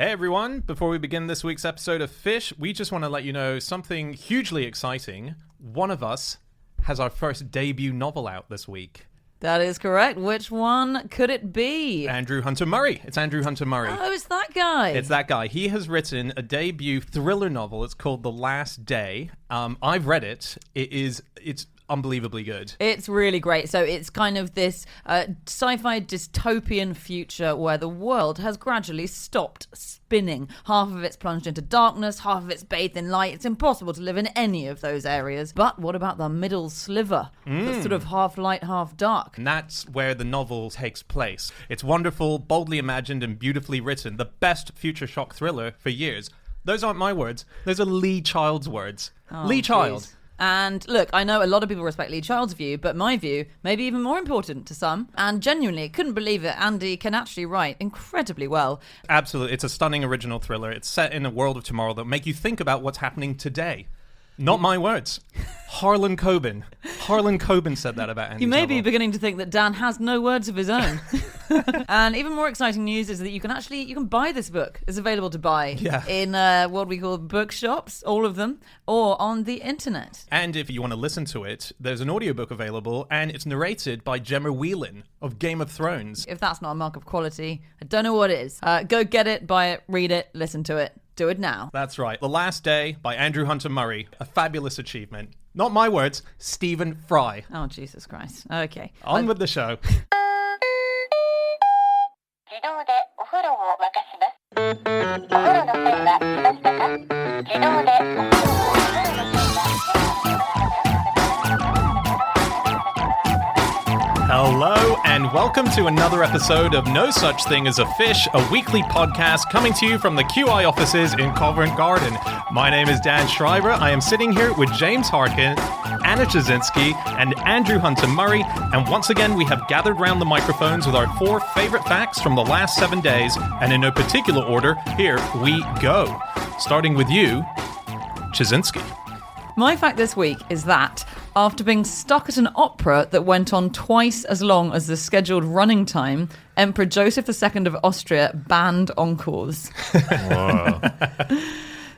Hey everyone, before we begin this week's episode of Fish, we just want to let you know something hugely exciting. One of us has our first debut novel out this week. That is correct. Which one could it be? Andrew Hunter Murray. It's Andrew Hunter Murray. Oh, it's that guy. It's that guy. He has written a debut thriller novel. It's called The Last Day. I've read it. It's unbelievably good. It's really great. So it's kind of this sci-fi dystopian future where the world has gradually stopped spinning. Half of it's plunged into darkness, half of it's bathed in light. It's impossible to live in any of those areas. But what about the middle sliver? That's sort of half light, half dark. And that's where the novel takes place. It's wonderful, boldly imagined, and beautifully written. The best future shock thriller for years. Those aren't my words. Those are Lee Child's words. Lee Child. Geez. And look, I know a lot of people respect Lee Child's view, but my view may be even more important to some. And genuinely, couldn't believe it. Andy can actually write incredibly well. Absolutely. It's a stunning original thriller. It's set in a world of tomorrow that will make you think about what's happening today. Not my words. Harlan Coben. Harlan Coben said that about Andy's You may novel. be beginning to think that Dan has no words of his own. And even more exciting news is that you can buy this book. It's available to buy in what we call bookshops, all of them, or on the internet. And if you want to listen to it, there's an audiobook available, and it's narrated by Gemma Whelan of Game of Thrones. If that's not a mark of quality, I don't know what is. Go get it, buy it, read it, listen to it. Do it now. That's right. The Last Day by Andrew Hunter Murray. A fabulous achievement. Not my words, Stephen Fry. Oh, Jesus Christ. Okay. On with the show. Hello and welcome to another episode of No Such Thing as a Fish, a weekly podcast coming to you from the QI offices in Covent Garden. My name is Dan Schreiber. I am sitting here with James Harkin, Anna Jasinski, and Andrew Hunter Murray. And once again, we have gathered round the microphones with our 4 favorite facts from the last 7 days. And in no particular order, here we go. Starting with you, Jasinski. My fact this week is that after being stuck at an opera that went on twice as long as the scheduled running time, Emperor Joseph II of Austria banned encores. Wow.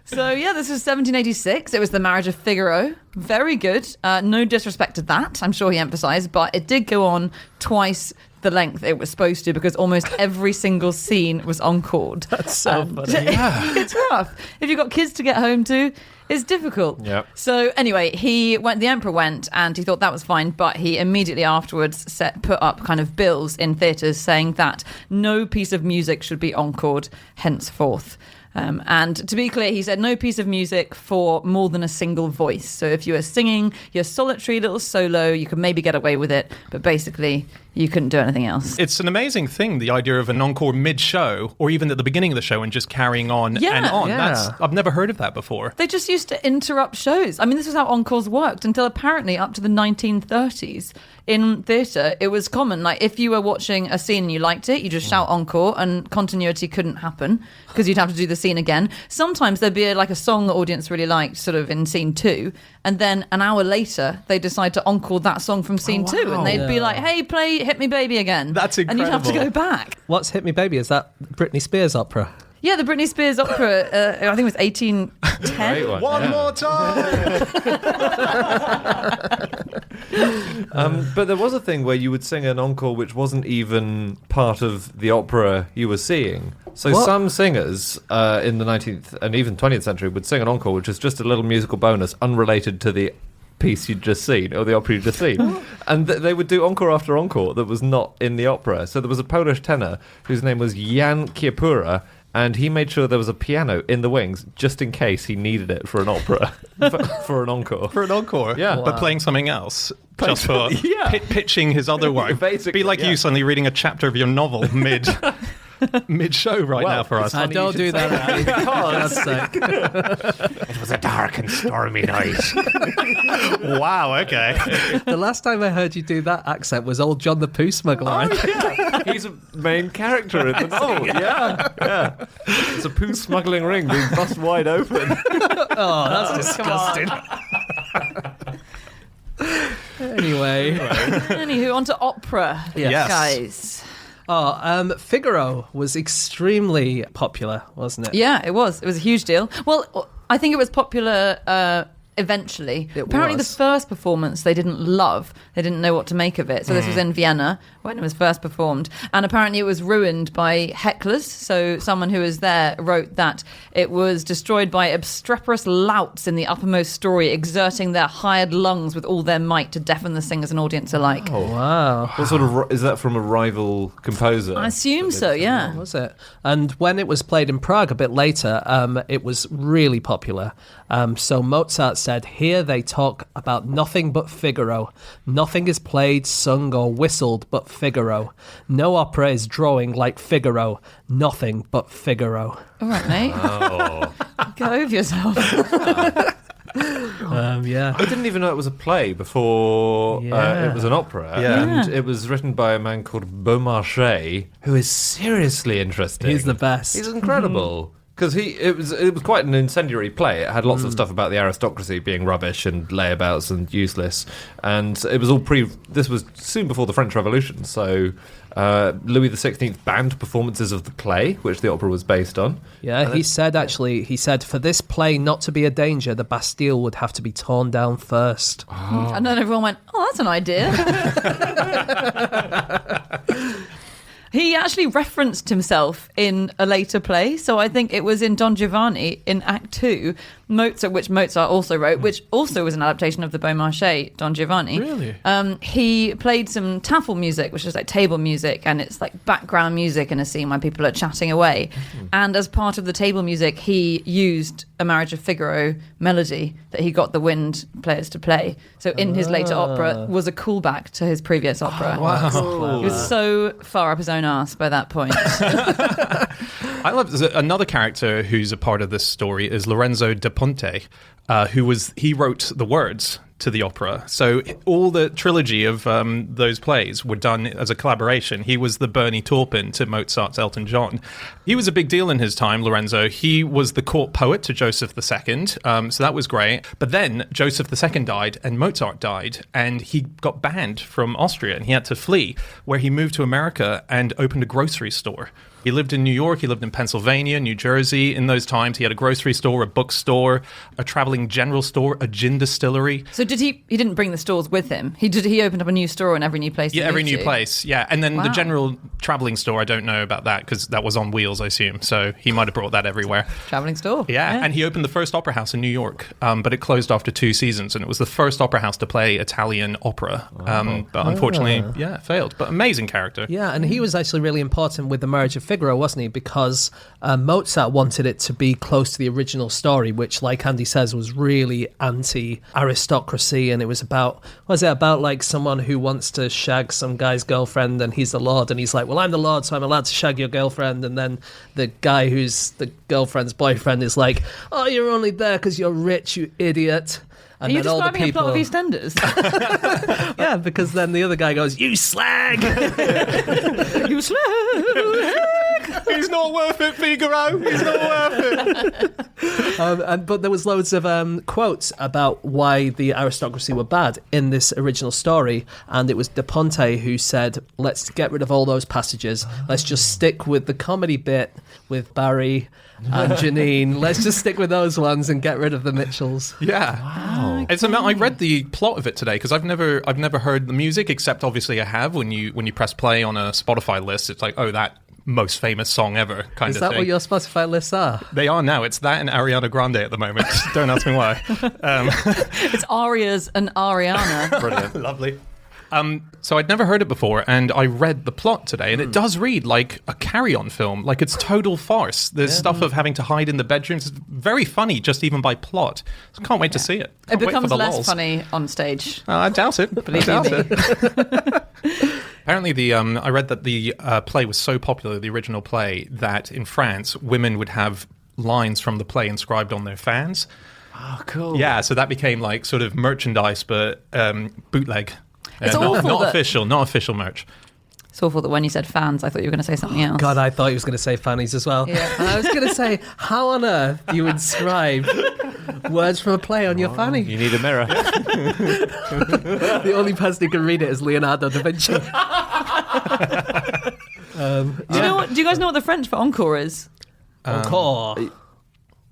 So, yeah, this was 1786. It was the Marriage of Figaro. Very good. No disrespect to that, I'm sure he emphasised, but it did go on twice the length it was supposed to because almost every single scene was encored. That's so funny. It's rough. If you've got kids to get home to, it's difficult. Yep. So anyway, the emperor went and he thought that was fine, but he immediately afterwards put up kind of bills in theatres saying that no piece of music should be encored henceforth. And to be clear, he said no piece of music for more than a single voice. So if you were singing your solitary little solo, you could maybe get away with it, but basically you couldn't do anything else. It's an amazing thing, the idea of an encore mid-show, or even at the beginning of the show and just carrying on and on. Yeah. I've never heard of that before. They just used to interrupt shows. I mean, this was how encores worked until apparently up to the 1930s. In theatre, it was common. Like, if you were watching a scene and you liked it, you just shout encore and continuity couldn't happen because you'd have to do the scene again. Sometimes there'd be a song the audience really liked sort of in scene 2, and then an hour later they decide to encore that song from scene 2, and they'd be like, hey, play Hit Me Baby again. That's incredible. And you'd have to go back. What's Hit Me Baby? Is that Britney Spears opera? Yeah, the Britney Spears opera, I think it was 1810. Great one. One more time! But there was a thing where you would sing an encore which wasn't even part of the opera you were seeing. So some singers in the 19th and even 20th century would sing an encore which was just a little musical bonus unrelated to the piece you'd just seen or the opera you'd just seen. And they would do encore after encore that was not in the opera. So there was a Polish tenor whose name was Jan Kiepura, and he made sure there was a piano in the wings just in case he needed it for an opera, for an encore. For an encore? Yeah. But playing something else. Just for pitching his other work. Basically, be like you suddenly reading a chapter of your novel mid-show now for us. I don't do that. It was a dark and stormy night. Wow, okay. The last time I heard you do that accent was old John the Pooh Smuggler. He's a main character in the novel. Yeah. It's a poo smuggling ring being bust wide open. Oh, that's disgusting. Anyway. Anywho, on to opera, Yes. guys. Figaro was extremely popular, wasn't it? Yeah, it was. It was a huge deal. Well, I think it was popular eventually. Apparently the first performance they didn't love. They didn't know what to make of it. So this was in Vienna when it was first performed. And apparently it was ruined by hecklers. So someone who was there wrote that it was destroyed by obstreperous louts in the uppermost story, exerting their hired lungs with all their might to deafen the singers and audience alike. Oh, wow. What sort of is that from a rival composer? I assume so, yeah. Was it? And when it was played in Prague a bit later, it was really popular. So Mozart said, "Here they talk about nothing but Figaro. Nothing is played, sung, or whistled but Figaro. No opera is drawing like Figaro. Nothing but Figaro." All right, mate. Oh. Get over yourself. Yeah. I didn't even know it was a play before it was an opera. Yeah. And it was written by a man called Beaumarchais, who is seriously interesting. He's the best. He's incredible. Because it was quite an incendiary play. It had lots of stuff about the aristocracy being rubbish and layabouts and useless. And it was all this was soon before the French Revolution. So Louis XVI banned performances of the play, which the opera was based on. Yeah, he said, for this play not to be a danger, the Bastille would have to be torn down first. Oh. And then everyone went, "Oh, that's an idea." He actually referenced himself in a later play, so I think it was in Don Giovanni in Act 2, which Mozart also wrote, which also was an adaptation of the Beaumarchais Don Giovanni. Really? He played some tafel music, which is like table music, and it's like background music in a scene where people are chatting away. And as part of the table music, he used a Marriage of Figaro melody that he got the wind players to play. So in his later opera was a callback to his previous opera. Oh, wow. Cool. He was so far up his own arse by that point. I love another character who's a part of this story is Lorenzo da Ponte, he wrote the words to the opera. So all the trilogy of those plays were done as a collaboration. He was the Bernie Taupin to Mozart's Elton John. He was a big deal in his time, Lorenzo. He was the court poet to Joseph II, so that was great. But then Joseph II died and Mozart died, and he got banned from Austria and he had to flee, where he moved to America and opened a grocery store. He lived in New York, he lived in Pennsylvania, New Jersey. In those times, he had a grocery store, a bookstore, a traveling general store, a gin distillery. So he didn't bring the stores with him? He opened up a new store in every new place? Yeah, every new place, yeah. And then Wow. the general traveling store, I don't know about that because that was on wheels, I assume. So he might have brought that everywhere. Traveling store. Yeah, and he opened the first opera house in New York, but it closed after 2 seasons, and it was the first opera house to play Italian opera. But unfortunately, it failed. But amazing character. Yeah, and he was actually really important with the Marriage of Figaro, wasn't he? Because Mozart wanted it to be close to the original story, which, like Andy says, was really anti-aristocracy, and it was about like someone who wants to shag some guy's girlfriend, and he's the lord, and he's like, well, I'm the lord, so I'm allowed to shag your girlfriend, and then the guy who's the girlfriend's boyfriend is like, oh, you're only there because you're rich, you idiot. And Are you then all the describing a people, plot of EastEnders? yeah, because then the other guy goes, you slag! You slag! He's not worth it, Figaro. He's not worth it. But there was loads of quotes about why the aristocracy were bad in this original story, and it was Da Ponte who said, let's get rid of all those passages. Let's just stick with the comedy bit with Barry and Janine. Let's just stick with those ones and get rid of the Mitchells. Yeah. Wow. I read the plot of it today because I've never heard the music, except obviously I have. When you press play on a Spotify list, it's like, oh, that most famous song ever kind Is of that thing. what your Spotify lists are? They are now. It's that and Ariana Grande at the moment. Don't ask me why. It's Arias and Ariana. Brilliant. Lovely. So I'd never heard it before, and I read the plot today, and it does read like a Carry-On film, like it's total farce. There's stuff of having to hide in the bedrooms. It's very funny, just even by plot. So can't wait to see it. It Can't wait for becomes the less lulz. funny on stage. I doubt it. Believe I doubt you me. it. Apparently, I read that the play was so popular, the original play, that in France, women would have lines from the play inscribed on their fans. Oh, cool. Yeah, so that became like sort of merchandise, but bootleg. It's not awful that- official merch. It's awful that when you said fans, I thought you were going to say something else. God, I thought he was going to say fannies as well. Yeah. And I was going to say, how on earth do you inscribe words from a play on your fanny? You need a mirror. The only person who can read it is Leonardo da Vinci. Do you guys know what the French for encore is? Encore.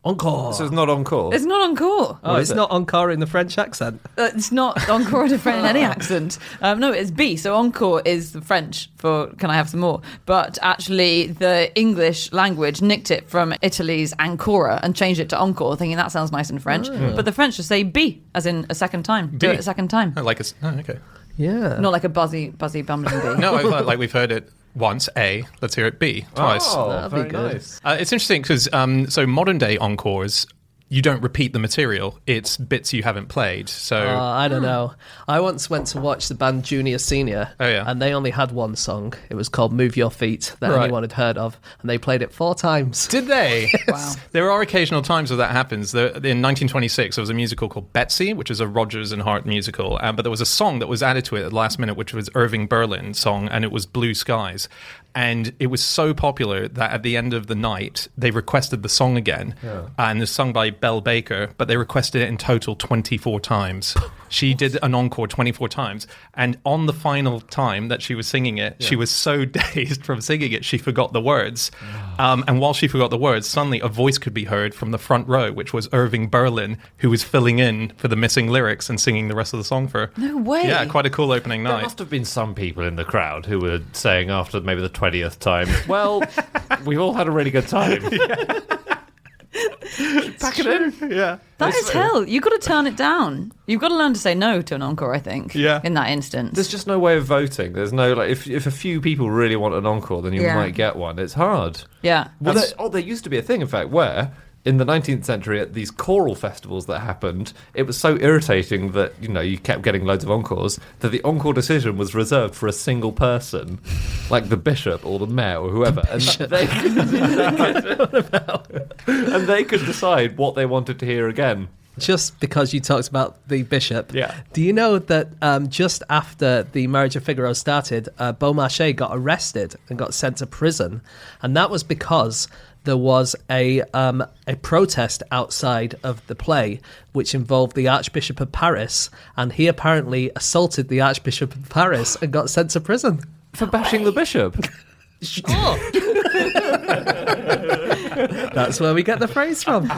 Encore. So it's not encore. It's not encore. Oh, it's not encore in the French accent. It's not encore different in any accent. No, it's B. So encore is the French for "can I have some more?" But actually, the English language nicked it from Italy's ancora and changed it to encore, thinking that sounds nice in French. But the French just say B, as in a second time. Do it a second time. Okay. Yeah. Not like a buzzy bumbling B. No, like we've heard it once, A. Let's hear it, B, twice. Oh, That'd be very good. nice. It's interesting because so modern day encores, you don't repeat the material. It's bits you haven't played. So I don't know. I once went to watch the band Junior Senior, and they only had one song. It was called "Move Your Feet" that Right. anyone had heard of, and they played it 4 times. did they? Wow. There are occasional times where that happens. In 1926, there was a musical called Betsy, which is a Rodgers and Hart musical, but there was a song that was added to it at the last minute, which was Irving Berlin's song, and it was Blue Skies. And it was so popular that at the end of the night, they requested the song again. And it's sung by Belle Baker, but they requested it in total 24 times. She did an encore 24 times. And on the final time that she was singing it, she was so dazed from singing it, she forgot the words. And while she forgot the words, suddenly a voice could be heard from the front row, which was Irving Berlin, who was filling in for the missing lyrics and singing the rest of the song for her. No way. Yeah, quite a cool opening There night. must have been some people in the crowd who were saying after maybe the 20th time, well, we've all had a really good time. Pack it in. Yeah. That is hell. You've got to turn it down. You've got to learn to say no to an encore, I think. Yeah. In that instance. There's just no way of voting. There's no, like, if a few people really want an encore, then you Yeah. might get one. It's hard. Yeah. Well, there used to be a thing, in fact, where in the 19th century at these choral festivals that happened, it was so irritating that, you kept getting loads of encores, that the encore decision was reserved for a single person, like the bishop or the mayor or whoever. And they could decide what they wanted to hear again. Just because you talked about the bishop, Yeah. do you know that just after the Marriage of Figaro started, Beaumarchais got arrested and got sent to prison, and that was because there was a protest outside of the play which involved the Archbishop of Paris, and he apparently assaulted the Archbishop of Paris and got sent to prison. For bashing the bishop. That's where we get the phrase from.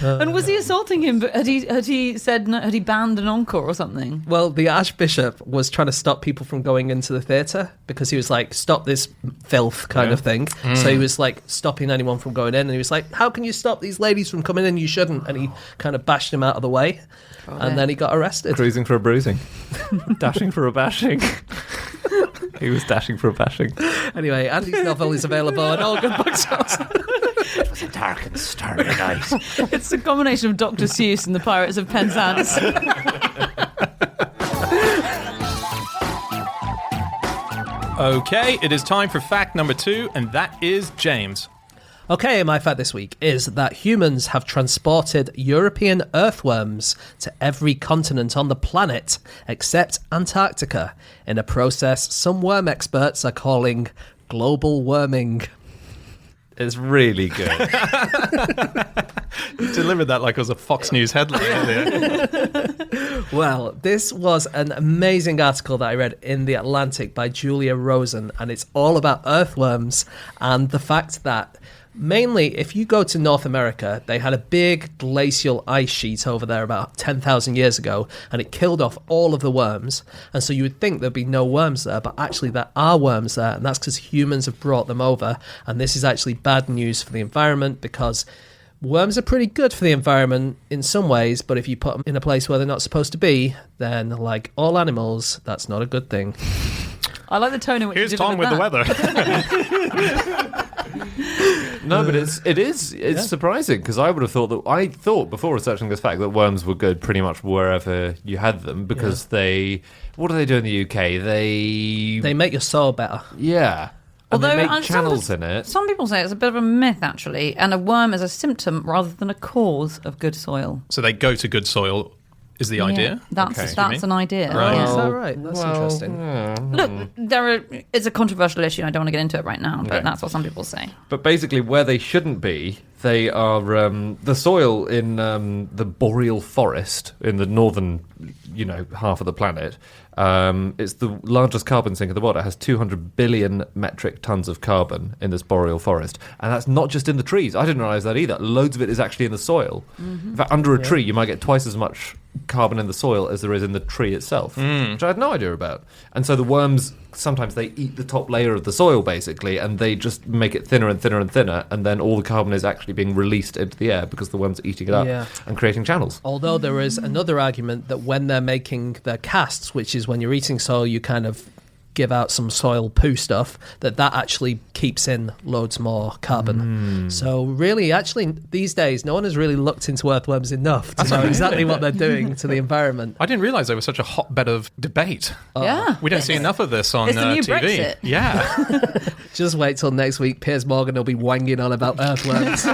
And was he assaulting him? But had he said no, had he banned an encore or something? Well, the Archbishop was trying to stop people from going into the theatre because he was like, stop this filth kind of thing. So he was like stopping anyone from going in, and he was like, how can you stop these ladies from coming in? You shouldn't. And he kind of bashed him out of the way, and then he got arrested. Cruising for a bruising. Dashing for a bashing. He was dashing for a bashing. Anyway, Andy's novel is available on all good bookshops. It was a dark and stormy night. It's a combination of Dr. Seuss and the Pirates of Penzance. Okay, it is time for fact number 2, and that is James. Okay, my fact this week is that humans have transported European earthworms to every continent on the planet except Antarctica in a process some worm experts are calling global worming. It's really good. You delivered that like it was a Fox News headline earlier. Well, this was an amazing article that I read in The Atlantic by Julia Rosen, and it's all about earthworms and the fact that mainly, if you go to North America, they had a big glacial ice sheet over there about 10,000 years ago, and it killed off all of the worms. And so you would think there'd be no worms there, but actually there are worms there, and that's because humans have brought them over. And this is actually bad news for the environment, because worms are pretty good for the environment in some ways, but if you put them in a place where they're not supposed to be, then like all animals, that's not a good thing. I like the tone in which Here's you Tom with delivered the that. weather. No, but it's surprising, because I thought before researching this fact that worms were good pretty much wherever you had them, because what do they do in the UK? They make your soil better. Yeah. And they make channels in it. Some people say it's a bit of a myth, actually, and a worm is a symptom rather than a cause of good soil. So they go to good soil is the idea? That's an idea. Right. Yeah. Is that right? That's interesting. Look, it's a controversial issue, and I don't want to get into it right now, but that's what some people say. But basically, where they shouldn't be, They are the soil in the boreal forest in the northern, half of the planet. It's the largest carbon sink in the world. It has 200 billion metric tons of carbon in this boreal forest. And that's not just in the trees. I didn't realize that either. Loads of it is actually in the soil. In fact, under a tree, you might get twice as much carbon in the soil as there is in the tree itself, which I had no idea about. And so the worms, sometimes they eat the top layer of the soil, basically, and they just make it thinner and thinner and thinner, and then all the carbon is actually being released into the air because the worms are eating it up and creating channels. Although there is another argument that when they're making their casts, which is when you're eating soil, you kind of give out some soil poo stuff, that actually keeps in loads more carbon. So really, actually, these days, no one has really looked into earthworms enough to know exactly what they're doing to the environment. I didn't realise there was such a hotbed of debate. Yeah. We don't see enough of this on It's the new TV. Brexit. Yeah. Just wait till next week. Piers Morgan will be wanging on about earthworms.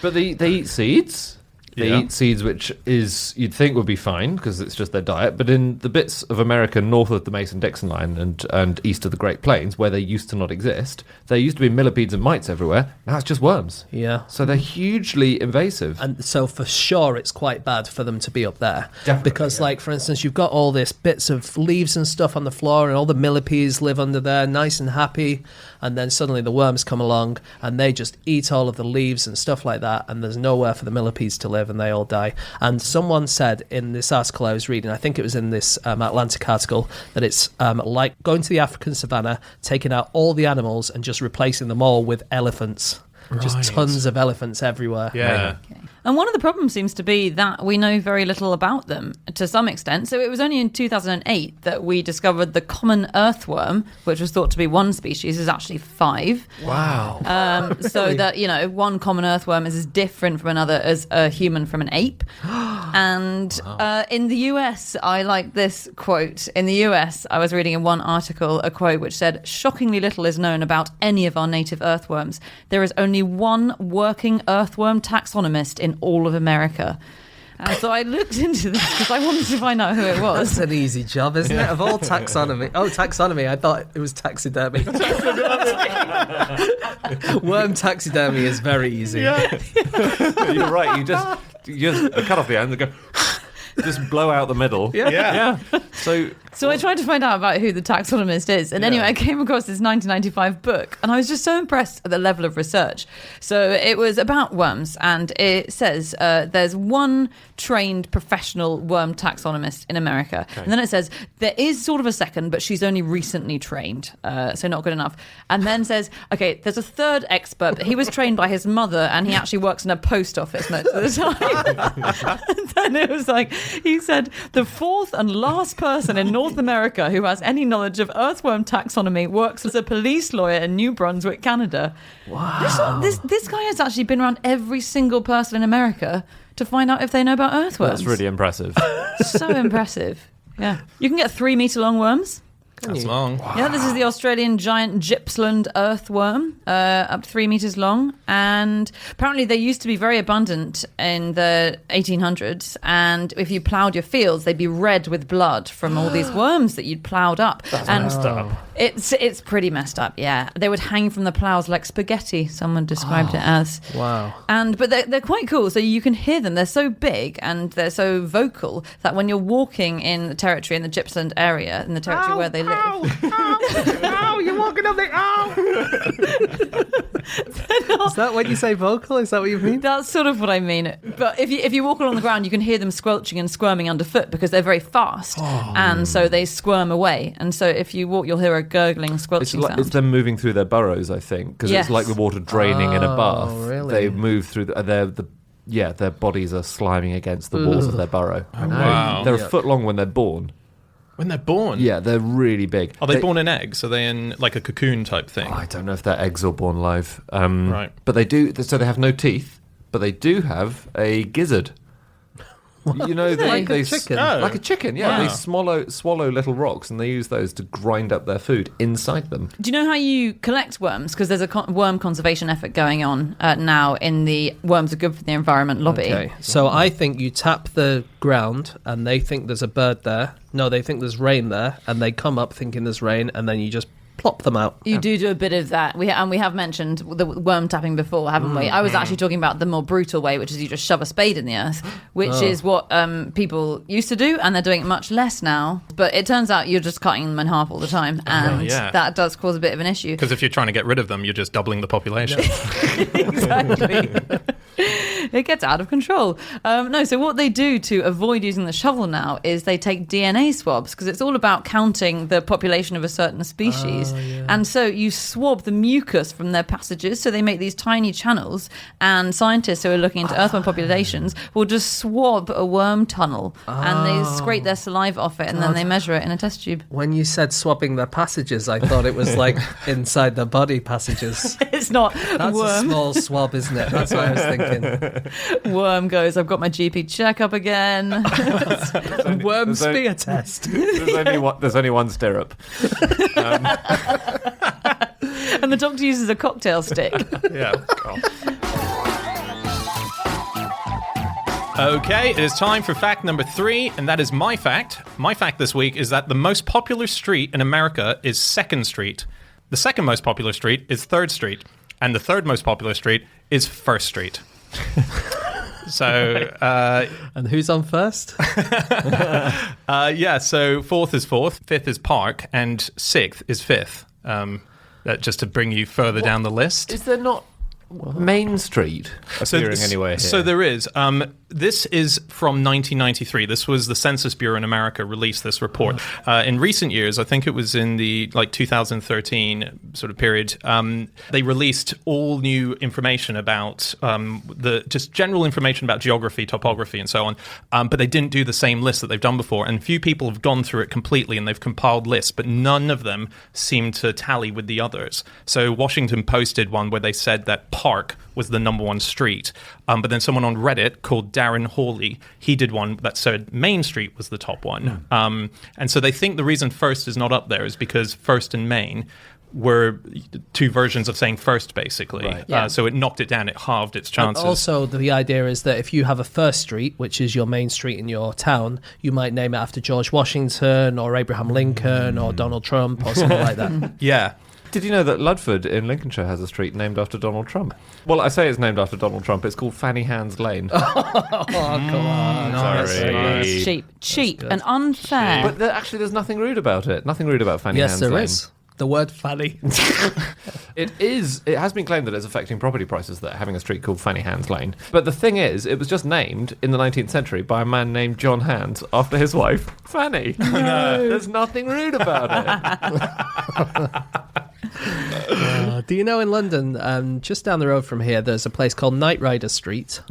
But they eat seeds. They Yeah. eat seeds, which is, you'd think would be fine because it's just their diet. But in the bits of America north of the Mason-Dixon line and east of the Great Plains, where they used to not exist, there used to be millipedes and mites everywhere. Now it's just worms. Yeah. So they're hugely invasive. And so for sure it's quite bad for them to be up there. Definitely, Because, yeah. like, for instance, you've got all this bits of leaves and stuff on the floor and all the millipedes live under there, nice and happy. And then suddenly the worms come along and they just eat all of the leaves and stuff like that. And there's nowhere for the millipedes to live and they all die. And someone said in this article I was reading, I think it was in this Atlantic article, that it's like going to the African savannah, taking out all the animals and just replacing them all with elephants. Just Right. tons of elephants everywhere. Yeah. And one of the problems seems to be that we know very little about them to some extent. So it was only in 2008 that we discovered the common earthworm, which was thought to be one species, is actually 5. Wow. So that, one common earthworm is as different from another as a human from an ape. And in the US, I like this quote. In the US, I was reading in one article a quote which said, "Shockingly little is known about any of our native earthworms. There is only one working earthworm taxonomist in all of America." And so I looked into this because I wanted to find out who it was. That's an easy job, isn't it? Of all taxonomy. Oh, taxonomy. I thought it was taxidermy. Worm taxidermy is very easy. You're right. You just cut off the end and go, just blow out the middle. Yeah. So I tried to find out about who the taxonomist is. And anyway, I came across this 1995 book and I was just so impressed at the level of research. So it was about worms and it says there's one trained professional worm taxonomist in America. Okay. And then it says there is sort of a second, but she's only recently trained. So not good enough. And then says, okay, there's a third expert, but he was trained by his mother and he actually works in a post office most of the time. And then it was like, he said the fourth and last person in North America who has any knowledge of earthworm taxonomy works as a police lawyer in New Brunswick, Canada. Wow. This guy has actually been around every single person in America to find out if they know about earthworms. That's really impressive. So impressive. Yeah. You can get 3 meter long worms. That's long. Wow. Yeah, this is the Australian giant Gippsland earthworm, up to 3 meters long. And apparently they used to be very abundant in the 1800s. And if you ploughed your fields, they'd be red with blood from all these worms that you'd ploughed up. That's and messed up. It's pretty messed up, yeah. They would hang from the ploughs like spaghetti, someone described it as. Wow. But they're quite cool, so you can hear them. They're so big and they're so vocal that when you're walking in the territory, in the Gippsland area, in the territory where they live... Ow, you're walking up there. Ow. Is that when you say vocal? Is that what you mean? That's sort of what I mean. But if you walk along the ground, you can hear them squelching and squirming underfoot because they're very fast. And so they squirm away. And so if you walk, you'll hear a gurgling, squelching sound. It's them moving through their burrows, I think, because Yes. it's like the water draining in a bath. Really? They move through, their bodies are sliming against the walls of their burrow. Oh, wow. They're a foot long when they're born. When they're born? Yeah, they're really big. Are they born in eggs? Are they in like a cocoon type thing? I don't know if they're eggs or born live. Right. But they do, so they have no teeth, but they do have a gizzard. You know, Like a chicken? Oh. Like a chicken, yeah. Wow. They swallow little rocks and they use those to grind up their food inside them. Do you know how you collect worms? Because there's a worm conservation effort going on now in the Worms Are Good for the Environment lobby. Okay, so I think you tap the ground and they think there's a bird there. No, they think there's rain there and they come up thinking there's rain and then you just plop them out. You do a bit of that. We have mentioned the worm tapping before, haven't we? I was actually talking about the more brutal way, which is you just shove a spade in the earth, which is what people used to do, and they're doing it much less now. But it turns out you're just cutting them in half all the time, and that does cause a bit of an issue. Because if you're trying to get rid of them, you're just doubling the population. Exactly. It gets out of control. So what they do to avoid using the shovel now is they take DNA swabs, because it's all about counting the population of a certain species. And so you swab the mucus from their passages, so they make these tiny channels, and scientists who are looking into earthworm populations will just swab a worm tunnel and they scrape their saliva off it, and then they measure it in a test tube. When you said swabbing their passages, I thought it was like inside the body passages. It's not. That's worm. a small swab, isn't it? That's what I was thinking. Worm goes, I've got my GP checkup again. Worm spear test. There's only one stirrup. And the doctor uses a cocktail stick. Yeah. Okay, it is time for fact number 3, and that is my fact. My fact this week is that the most popular street in America is 2nd Street. The second most popular street is 3rd Street. And the third most popular street is 1st Street. So, and who's on first? So 4th is 4th, 5th is Park, and 6th is 5th. That just to bring you further down the list. Is there not Main Street appearing anywhere here? So there is. This is from 1993. This was the Census Bureau in America released this report. In recent years, I think it was in the 2013 sort of period, they released all new information about the just general information about geography, topography, and so on. But they didn't do the same list that they've done before. And few people have gone through it completely, and they've compiled lists, but none of them seem to tally with the others. So Washington Post did one where they said that Park was the number 1 street. But then someone on Reddit called Darren Hawley, he did one that said Main Street was the top one. And so they think the reason 1st is not up there is because 1st and Main were 2 versions of saying first, basically. Right. Yeah. So it knocked it down, it halved its chances. And also, the idea is that if you have a 1st Street, which is your main street in your town, you might name it after George Washington or Abraham Lincoln or Donald Trump or something like that. Yeah. Did you know that Ludford in Lincolnshire has a street named after Donald Trump? Well, I say it's named after Donald Trump. It's called Fanny Hands Lane. Oh, come on. Sorry. Cheap and unfair. But there's nothing rude about it. Nothing rude about Fanny Hands Lane. Yes, there is. The word Fanny. It has been claimed that it's affecting property prices there, having a street called Fanny Hands Lane. But the thing is, it was just named in the 19th century by a man named John Hands after his wife, Fanny. No. There's nothing rude about it. Do you know in London, just down the road from here, there's a place called Knight Rider Street.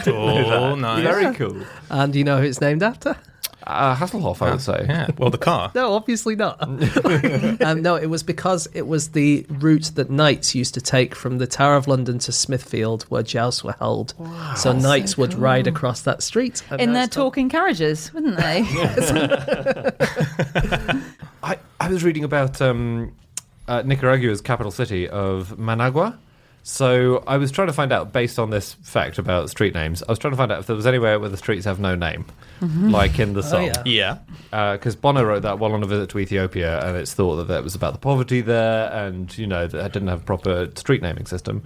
Cool, nice. Very cool. And do you know who it's named after? Hasselhoff, I would say. Yeah, well, the car. No, obviously not. No, it was because it was the route that knights used to take from the Tower of London to Smithfield, where jousts were held. Wow, so knights would ride across that street. In their talking carriages, wouldn't they? I was reading about Nicaragua's capital city of Managua. So I was trying to find out, based on this fact about street names, I was trying to find out if there was anywhere where the streets have no name, like in the song. Yeah. Because Bono wrote that while on a visit to Ethiopia, and it's thought that was about the poverty there, and, that it didn't have a proper street naming system.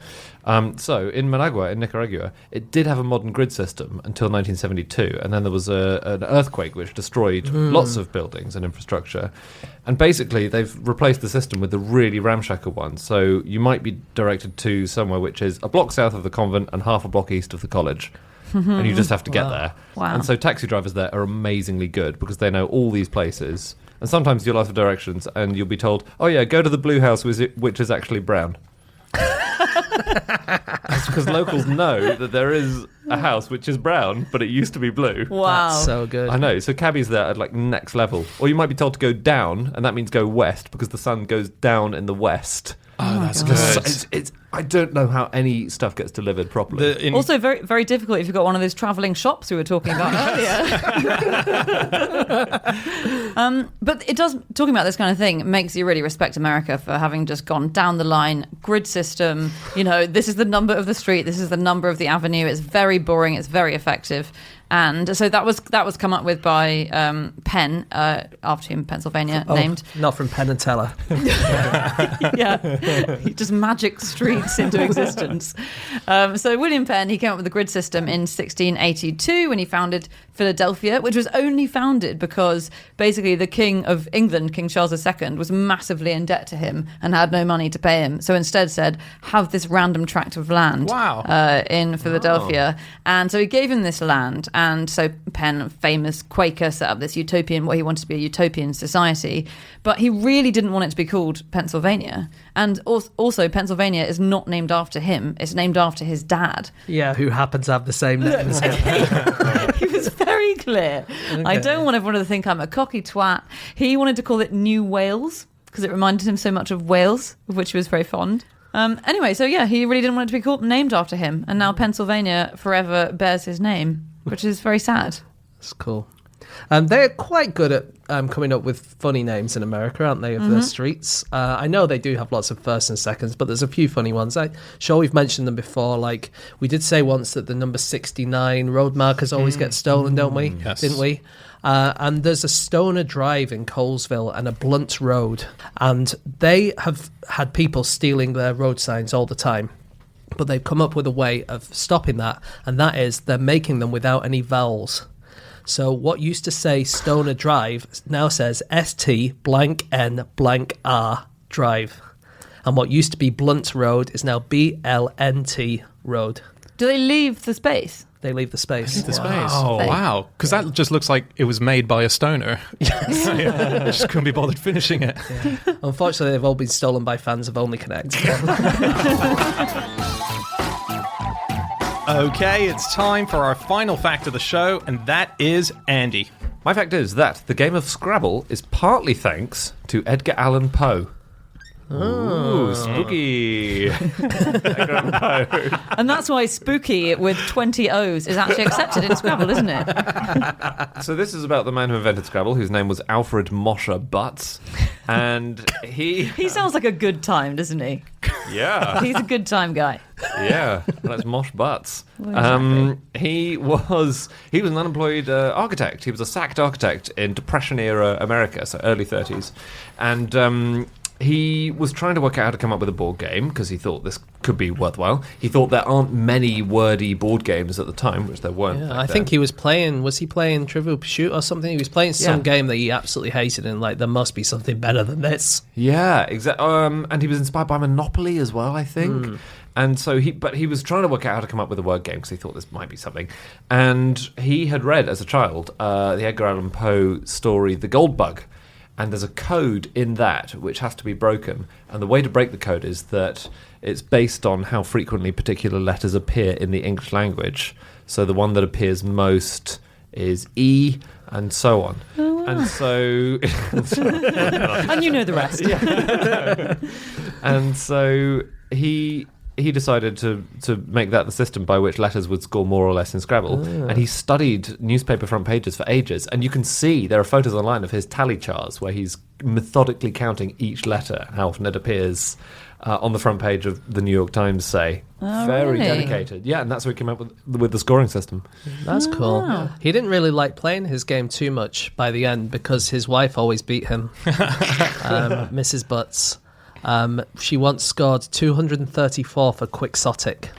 So in Managua, in Nicaragua, it did have a modern grid system until 1972, and then there was an earthquake which destroyed lots of buildings and infrastructure. And basically, they've replaced the system with the really ramshackle one. So you might be directed to somewhere which is a block south of the convent and half a block east of the college. And you just have to get there. Wow. And so taxi drivers there are amazingly good because they know all these places. And sometimes you'll ask for directions and you'll be told, oh yeah, go to the blue house, which is actually brown. That's because locals know that there is a house which is brown, but it used to be blue. Wow. That's so good. I know. So cabbies there at next level. Or you might be told to go down, and that means go west because the sun goes down in the west. Oh, that's good. I don't know how any stuff gets delivered properly. Also very, very difficult if you've got one of those travelling shops we were talking about earlier. But it does, talking about this kind of thing, makes you really respect America for having just gone down the line, grid system, this is the number of the street, this is the number of the avenue. It's very boring, it's very effective. And so that was come up with by Penn, after him, Pennsylvania, named. Not from Penn and Teller. Yeah, he just magic streets into existence. So William Penn, he came up with the grid system in 1682 when he founded Philadelphia, which was only founded because basically the King of England, King Charles II, was massively in debt to him and had no money to pay him. So instead said, have this random tract of land in Philadelphia. And so he gave him this land. And so Penn, famous Quaker, set up this what he wanted to be a utopian society. But he really didn't want it to be called Pennsylvania. And also, Pennsylvania is not named after him. It's named after his dad. Yeah, who happens to have the same name as him. He was very clear. Okay. I don't want everyone to think I'm a cocky twat. He wanted to call it New Wales because it reminded him so much of Wales, of which he was very fond. Anyway, so yeah, he really didn't want it to be named after him. And now Pennsylvania forever bears his name, which is very sad. That's cool. They're quite good at coming up with funny names in America, aren't they, of the streets? I know they do have lots of firsts and seconds, but there's a few funny ones. I'm sure we've mentioned them before. Like, we did say once that the number 69 road markers always get stolen, don't we? Yes. Didn't we? And there's a Stoner Drive in Colesville and a Blunt Road. And they have had people stealing their road signs all the time. But they've come up with a way of stopping that, and that is they're making them without any vowels. So what used to say Stoner Drive now says ST blank N blank R Drive. And what used to be Blunt Road is now BLNT Road. Do they leave the space? They leave the space. Oh, wow. Because that just looks like it was made by a stoner. Yes. I just couldn't be bothered finishing it. Yeah. Unfortunately, they've all been stolen by fans of Only Connect. Okay, it's time for our final fact of the show, and that is Andy. My fact is that the game of Scrabble is partly thanks to Edgar Allan Poe. Ooh, spooky. Edgar Allan Poe. And that's why spooky with 20 O's is actually accepted in Scrabble, isn't it? So this is about the man who invented Scrabble, whose name was Alfred Mosher Butts. And he sounds like a good time, doesn't he? Yeah. He's a good time guy. Yeah, that's Mosh Butts. Well, exactly. He was an unemployed architect. He was a sacked architect in Depression-era America, so early 30s. And he was trying to work out how to come up with a board game because he thought this could be worthwhile. He thought there aren't many wordy board games at the time, which there weren't. Yeah, I think he was playing. Was he playing Trivial Pursuit or something? He was playing some game that he absolutely hated, and like there must be something better than this. Yeah, exactly. And he was inspired by Monopoly as well, I think. And so he was trying to work out how to come up with a word game because he thought this might be something. And he had read as a child the Edgar Allan Poe story, The Gold Bug. And there's a code in that which has to be broken. And the way to break the code is that it's based on how frequently particular letters appear in the English language. So the one that appears most is E, and so on. Oh, wow. And so... and you know the rest. And so he decided to make that the system by which letters would score more or less in Scrabble. And he studied newspaper front pages for ages. And you can see, there are photos online of his tally charts where he's methodically counting each letter, how often it appears on the front page of the New York Times, say. Oh, Very really? dedicated. Yeah, and that's how he came up with the scoring system. That's cool. He didn't really like playing his game too much by the end because his wife always beat him, Mrs. Butts. She once scored 234 for quixotic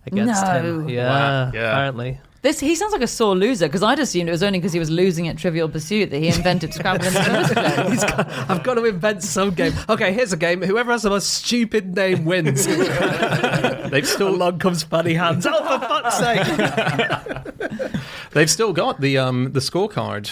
against him. Yeah, Wow. Yeah. apparently. He sounds like a sore loser because I'd assumed it was only because he was losing at Trivial Pursuit that he invented Scrabble in the first place. I've got to invent some game. Okay, here's a game. Whoever has the most stupid name wins. They've still Along comes Funny Hands. Oh, for fuck's sake! They've still got the scorecard.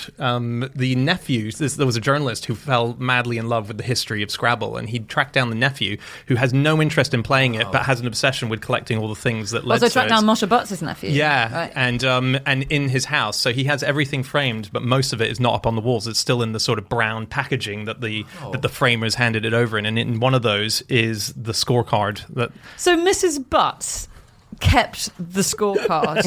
The nephew, there was a journalist who fell madly in love with the history of Scrabble, and he tracked down the nephew who has no interest in playing it, but has an obsession with collecting all the things that led to it. Also tracked down Moshe Butts' nephew. Yeah, right. and in his house, so he has everything framed, but most of it is not up on the walls. It's still in the sort of brown packaging that the framers handed it over in, and in one of those is the scorecard. So Mrs. Butts kept the scorecard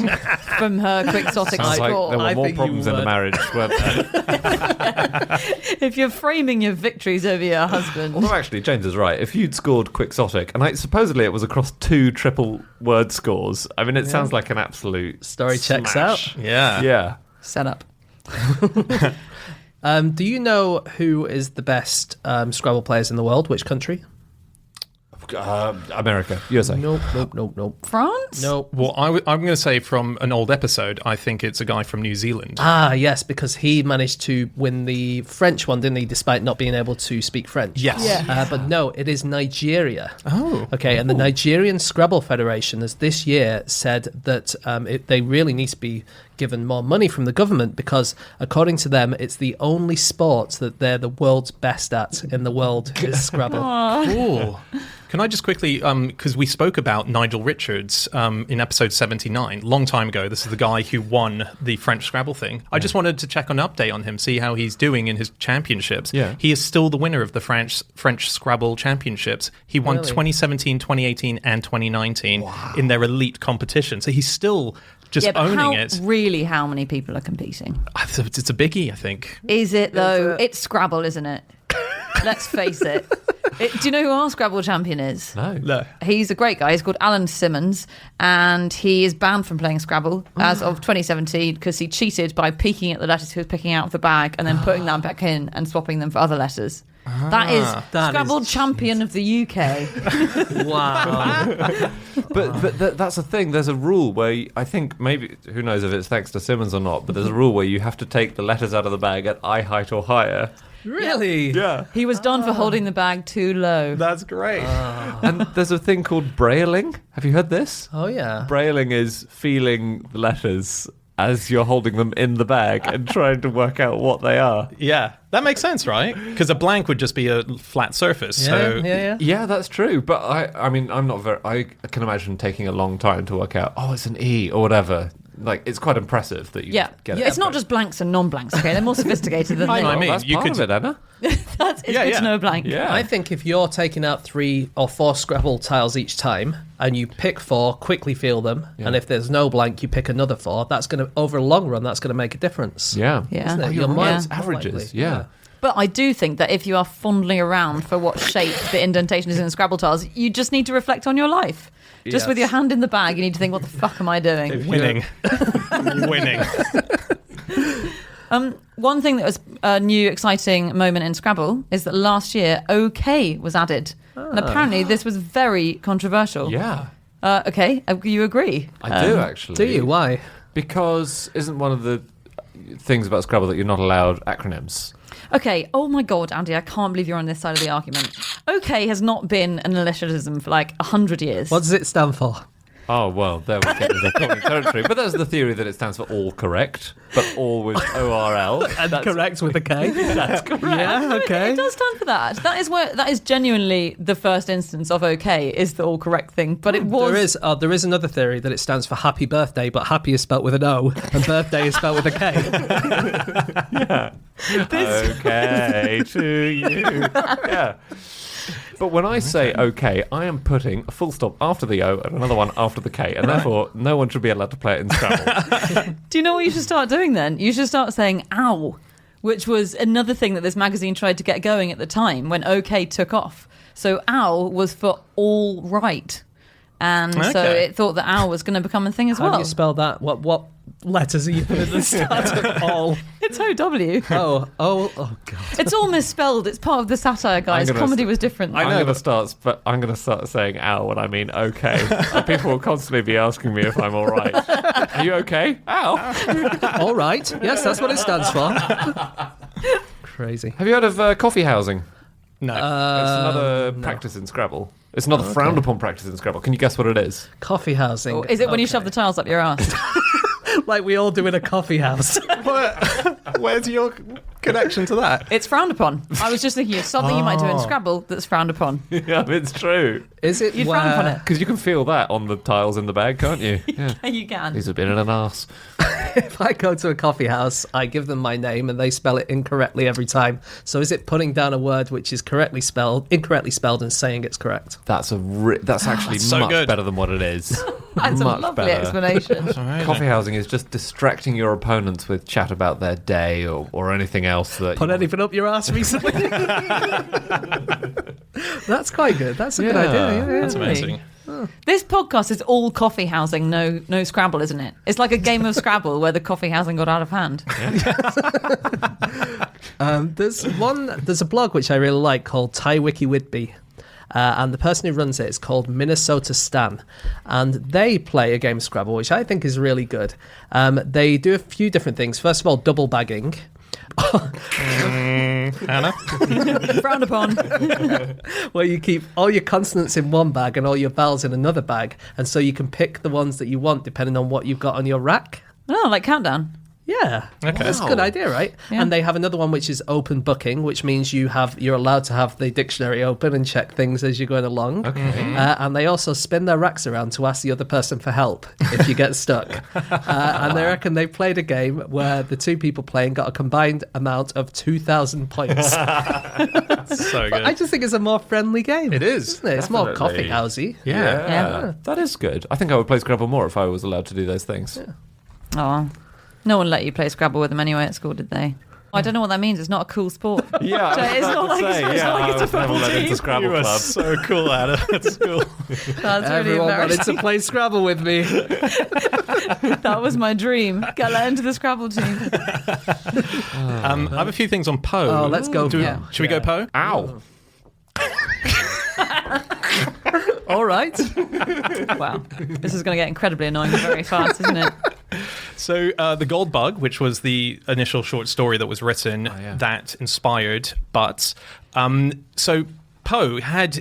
from her quixotic Sounds like score. there were I more think you problems in the would. marriage, weren't there? If you're framing your victories over your husband. Although actually, James is right. If you'd scored quixotic, and supposedly it was across 2 triple word scores, I mean, it sounds like an absolute Story checks smash. out. Yeah. Yeah. Set up. Do you know who is the best Scrabble players in the world? Which country? America, USA. Nope. France? Nope. Well, I'm going to say from an old episode, I think it's a guy from New Zealand. Ah, yes, because he managed to win the French one, didn't he, despite not being able to speak French? Yes. Yeah. But no, it is Nigeria. Oh. Okay, and the Nigerian Scrabble Federation has this year said that they really need to be given more money from the government because, according to them, it's the only sport that they're the world's best at in the world is Scrabble. Cool. Can I just quickly, because we spoke about Nigel Richards in episode 79, long time ago. This is the guy who won the French Scrabble thing. I just wanted to check an update on him, see how he's doing in his championships. Yeah. He is still the winner of the French Scrabble championships. He won Really? 2017, 2018, and 2019 in their elite competition. So he's still just Yeah, but owning it. really how many people are competing? It's a biggie, I think. Is it, though? It's Scrabble, isn't it? Let's face it. Do you know who our Scrabble champion is? No. He's a great guy. He's called Alan Simmons, and he is banned from playing Scrabble as of 2017 because he cheated by peeking at the letters he was picking out of the bag and then putting them back in and swapping them for other letters. That is That Scrabble is- champion of the UK. Wow. But that's a thing. There's a rule where I think maybe, who knows if it's thanks to Simmons or not, but there's a rule where you have to take the letters out of the bag at eye height or higher. Really? Yeah. He was done for holding the bag too low. That's great. And there's a thing called brailing. Have you heard this? Oh, yeah. Brailing is feeling the letters as you're holding them in the bag and trying to work out what they are. Yeah, that makes sense, right? Because a blank would just be a flat surface. So Yeah. Yeah, that's true. But I mean, I'm not very. I can imagine taking a long time to work out. Oh, it's an E or whatever. Like, it's quite impressive that you get it. It's not just blanks and non-blanks, okay? They're more sophisticated than I know, that. I mean, that's you part could- of it, Anna. It's Yeah, good yeah. to know a blank. Yeah. I think if you're taking out 3 or 4 Scrabble tiles each time and you pick 4, quickly feel them, and if there's no blank, you pick another 4, that's going to, over a long run, that's going to make a difference. Yeah. Yeah. Isn't it? Oh, Your you're mind's right. more Averages, likely. yeah. But I do think that if you are fondling around for what shape the indentation is in the Scrabble tiles, you just need to reflect on your life. Just with your hand in the bag, you need to think, what the fuck am I doing? winning. Winning. One thing that was a new exciting moment in Scrabble is that last year OK was added. And apparently this was very controversial. Yeah. Okay, you agree? I do, actually. Do you? Why? Because isn't one of the things about Scrabble that you're not allowed acronyms? Okay, oh my God, Andy, I can't believe you're on this side of the argument. OK has not been an initialism for like 100 years. What does it stand for? Oh, well, there we get into common territory. But there's the theory that it stands for all correct, but all with ORL. And correct with a K? That's correct. Yeah, okay. It does stand for that. That is genuinely the first instance of OK is the all correct thing. But it was There is another theory that it stands for happy birthday, but happy is spelt with an O, and birthday is spelt with a K. Okay to you. Yeah. But when I say okay, I am putting a full stop after the O and another one after the K, and therefore no one should be allowed to play it in Scrabble. Do you know what you should start doing then? You should start saying ow, which was another thing that this magazine tried to get going at the time when OK took off. So ow was for all right. And so Okay. it thought that ow was going to become a thing as How do well. you spell that? What letters are you putting at the start of all? It's OW. Oh, God. It's all misspelled. It's part of the satire, guys. gonna Comedy s- was different. I'm going to start saying ow when I mean okay. And people will constantly be asking me if I'm all right. Are you okay? Ow. All right. Yes, that's what it stands for. Crazy. Have you heard of coffee housing? No. It's another practice in Scrabble. It's another frowned upon practice in Scrabble. Can you guess what it is? Coffee housing. Or is it when you shove the tiles up your ass? Like we all do in a coffee house. Where's your connection to that? It's frowned upon. I was just thinking of something you might do in Scrabble that's frowned upon. Yeah, it's true. Is it You'd frown upon where it. Because you can feel that on the tiles in the bag, can't you? Yeah. You can. These have been in an arse. if I go to a coffee house, I give them my name and they spell it incorrectly every time? So is it putting down a word which is incorrectly spelled and saying it's correct? That's actually So much good. better than what it is. That's a Much lovely better. explanation. Coffee housing is just distracting your opponents with chat about their day or anything else that. Put anything up your ass recently? That's quite good. That's a good idea. Yeah. That's amazing. This podcast is all coffee housing, no Scrabble, isn't it? It's like a game of Scrabble where the coffee housing got out of hand. There's a blog which I really like called Ty Wiki Whitby. And the person who runs it is called Minnesota Stan. And they play a game of Scrabble, which I think is really good. They do a few different things. First of all, double bagging. Anna? Frowned upon. Where you keep all your consonants in one bag and all your vowels in another bag. And so you can pick the ones that you want depending on what you've got on your rack. Oh, like Countdown. Yeah, Okay. That's a good idea, right? Yeah. And they have another one which is open booking, which means you're allowed to have the dictionary open and check things as you're going along. Okay. And they also spin their racks around to ask the other person for help if you get stuck. And they reckon they played a game where the two people playing got a combined amount of 2,000 points. So good. I just think it's a more friendly game. It is. Isn't it? It's more Definitely. coffee housey. Yeah. That is good. I think I would play Scrabble more if I was allowed to do those things. Oh, no one let you play Scrabble with them anyway at school, did they? I don't know what that means. It's not a cool sport. Yeah, So it's not like it's not like it's a I was never football let into team. Scrabble You are club. so cool, Anna. That's cool. That's really Everyone wanted embarrassing. to play Scrabble with me. That was my dream. Get let into the Scrabble team. I have a few things on Poe. Oh, let's go. Should we go Poe? Ow. All right. Wow. This is going to get incredibly annoying very fast, isn't it? So The Gold Bug, which was the initial short story that was written that inspired, but so Poe had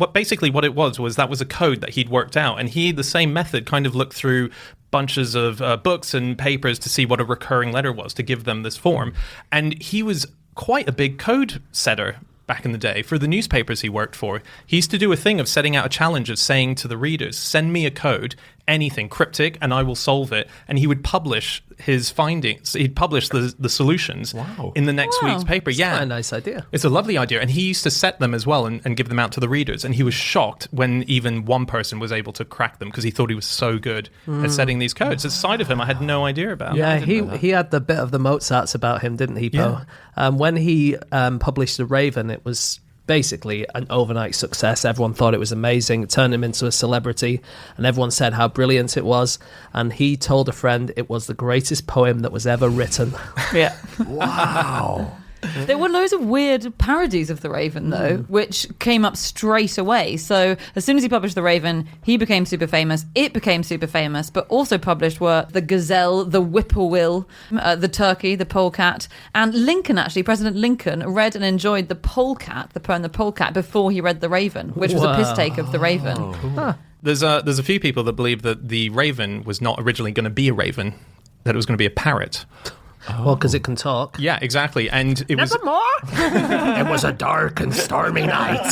what it was that was a code that he'd worked out, and he, the same method, kind of looked through bunches of books and papers to see what a recurring letter was to give them this form, and he was quite a big code setter back in the day for the newspapers he worked for. He used to do a thing of setting out a challenge of saying to the readers, send me a code, anything cryptic, and I will solve it. And he would publish his findings. He'd publish the solutions in the next week's paper. It's quite a nice idea. It's a lovely idea. And he used to set them as well and give them out to the readers. And he was shocked when even one person was able to crack them because he thought he was so good at setting these codes. It's a side of him I had no idea about. Yeah, he had the bit of the Mozarts about him, didn't he, Poe? When he published The Raven, it was basically an overnight success. Everyone thought it was amazing. It turned him into a celebrity, and everyone said how brilliant it was. And he told a friend it was the greatest poem that was ever written. Yeah. Wow. There were loads of weird parodies of The Raven, though, which came up straight away. So as soon as he published The Raven, he became super famous. It became super famous, but also published were The Gazelle, The Whippoorwill, The Turkey, The Polecat. And Lincoln, actually, President Lincoln, read and enjoyed The Polecat, the poem The Polecat, before he read The Raven, which was a piss take of The Raven. There's a few people that believe that the raven was not originally going to be a raven, that it was going to be a parrot. Well, because it can talk. Yeah, exactly. And it was It was a dark and stormy night.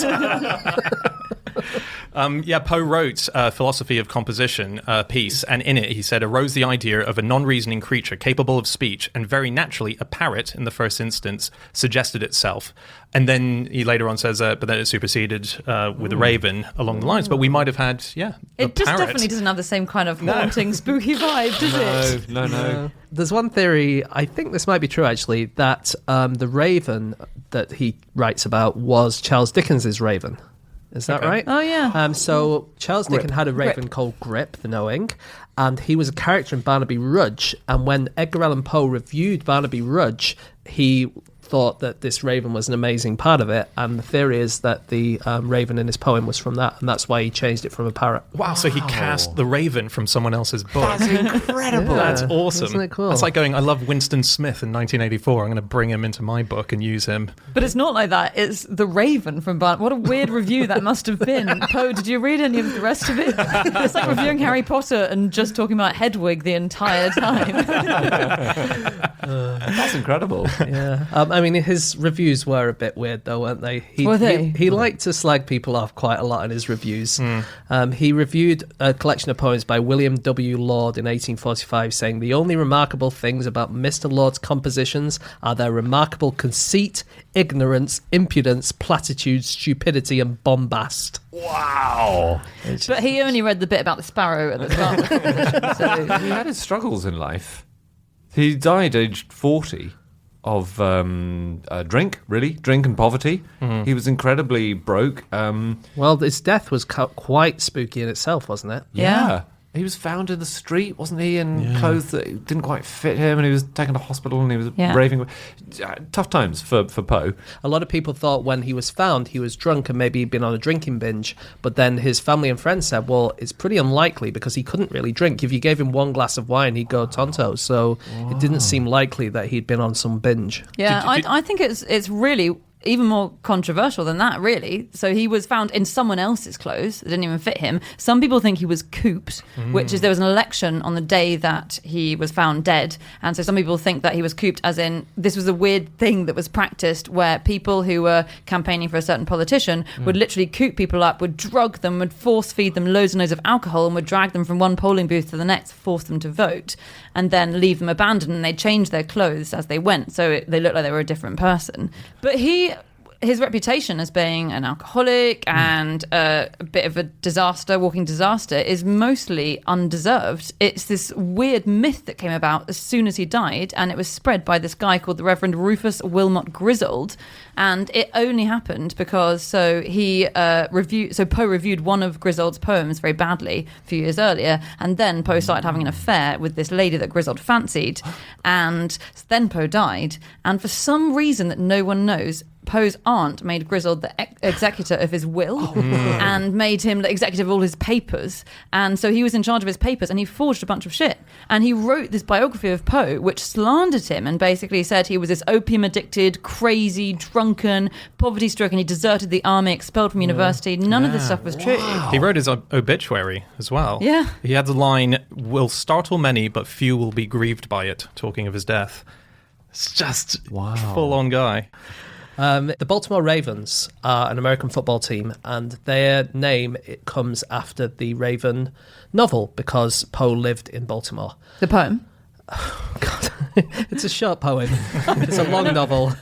Poe wrote Philosophy of Composition piece, and in it he said, arose the idea of a non-reasoning creature capable of speech, and very naturally a parrot in the first instance suggested itself. And then he later on says, but then it superseded with a raven along the lines. But we might have had, the It just parrot. definitely doesn't have the same kind of haunting, spooky vibe, does it? No. There's one theory, I think this might be true actually, that the Raven that he writes about was Charles Dickens's Raven. Is that right? Oh, yeah. So Charles Dickens had a raven called Grip, the Knowing, and he was a character in Barnaby Rudge. And when Edgar Allan Poe reviewed Barnaby Rudge, he thought that this raven was an amazing part of it, and the theory is that the raven in his poem was from that, and that's why he changed it from a parrot. Wow, so he cast the raven from someone else's book. That's incredible. That's awesome. Isn't it cool? That's like going, I love Winston Smith in 1984. I'm going to bring him into my book and use him. But it's not like that. It's The Raven from Barn. What a weird review that must have been. Poe, did you read any of the rest of it? It's like reviewing Harry Potter and just talking about Hedwig the entire time. That's incredible. Yeah. I mean, his reviews were a bit weird, though, weren't they? Were they? He liked to slag people off quite a lot in his reviews. He reviewed a collection of poems by William W. Lord in 1845, saying, "The only remarkable things about Mr. Lord's compositions are their remarkable conceit, ignorance, impudence, platitude, stupidity, and bombast." Wow. But he only read the bit about the sparrow at the start of the composition, so... He had his struggles in life. He died aged 40 of drink and poverty. He was incredibly broke. Well, his death was quite spooky in itself, wasn't it? Yeah. He was found in the street, wasn't he, in clothes that didn't quite fit him, and he was taken to hospital, and he was raving. Tough times for Poe. A lot of people thought when he was found, he was drunk and maybe he'd been on a drinking binge. But then his family and friends said, well, it's pretty unlikely because he couldn't really drink. If you gave him one glass of wine, he'd go tonto. So it didn't seem likely that he'd been on some binge. Yeah, I think it's really even more controversial than that, really. So he was found in someone else's clothes that didn't even fit him. Some people think he was cooped, which is there was an election on the day that he was found dead. And so some people think that he was cooped as in this was a weird thing that was practiced where people who were campaigning for a certain politician would literally coop people up, would drug them, would force feed them loads and loads of alcohol and would drag them from one polling booth to the next, force them to vote, and then leave them abandoned, and they'd change their clothes as they went. So they looked like they were a different person. But his reputation as being an alcoholic and a bit of a disaster, walking disaster, is mostly undeserved. It's this weird myth that came about as soon as he died, and it was spread by this guy called the Reverend Rufus Wilmot Griswold, and it only happened because Poe reviewed one of Griswold's poems very badly a few years earlier, and then Poe started having an affair with this lady that Griswold fancied, and then Poe died, and for some reason that no one knows, Poe's aunt made Griswold the executor of his will and made him the executor of all his papers. And so he was in charge of his papers and he forged a bunch of shit. And he wrote this biography of Poe, which slandered him and basically said he was this opium-addicted, crazy, drunken, poverty-stricken. He deserted the army, expelled from university. None of this stuff was true. He wrote his obituary as well. Yeah. He had the line, "Will startle many, but few will be grieved by it," talking of his death. It's just full-on guy. The Baltimore Ravens are an American football team, and their name comes after the Raven novel because Poe lived in Baltimore. The poem? God, it's a short poem. It's a long novel.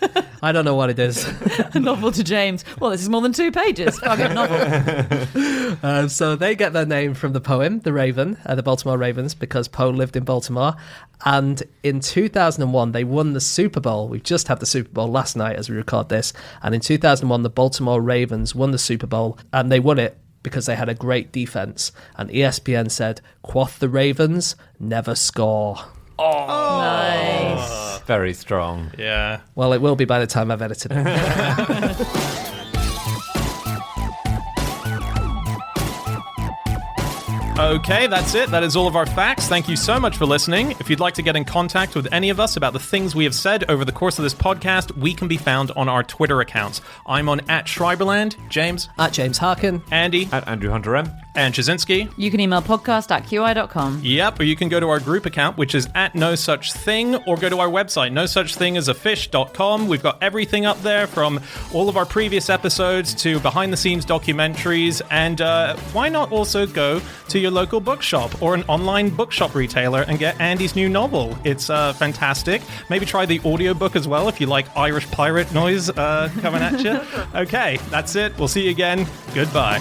I don't know what it is. A novel to James. Well, this is more than 2 pages. Fucking novel. So they get their name from the poem, The Raven, the Baltimore Ravens, because Poe lived in Baltimore. And in 2001, they won the Super Bowl. We've just had the Super Bowl last night as we record this. And in 2001, the Baltimore Ravens won the Super Bowl, and they won it because they had a great defense. And ESPN said, "Quoth the Ravens, never score." Oh, nice. Very strong. Yeah. Well, it will be by the time I've edited it. Okay, that's it. That is all of our facts. Thank you so much for listening. If you'd like to get in contact with any of us about the things we have said over the course of this podcast, we can be found on our Twitter accounts. I'm on @Schreiberland, James, @James Harkin, Andy, @Andrew Hunter M, and Jasinski. You can email podcast@qi.com. Yep, or you can go to our group account, which is @NoSuchThing, or go to our website, nosuchthingasafish.com. We've got everything up there from all of our previous episodes to behind-the-scenes documentaries, and why not also go to your local bookshop or an online bookshop retailer and get Andy's new novel. It's fantastic. Maybe try the audiobook as well if you like Irish pirate noise coming at you. Okay, that's it. We'll see you again. Goodbye.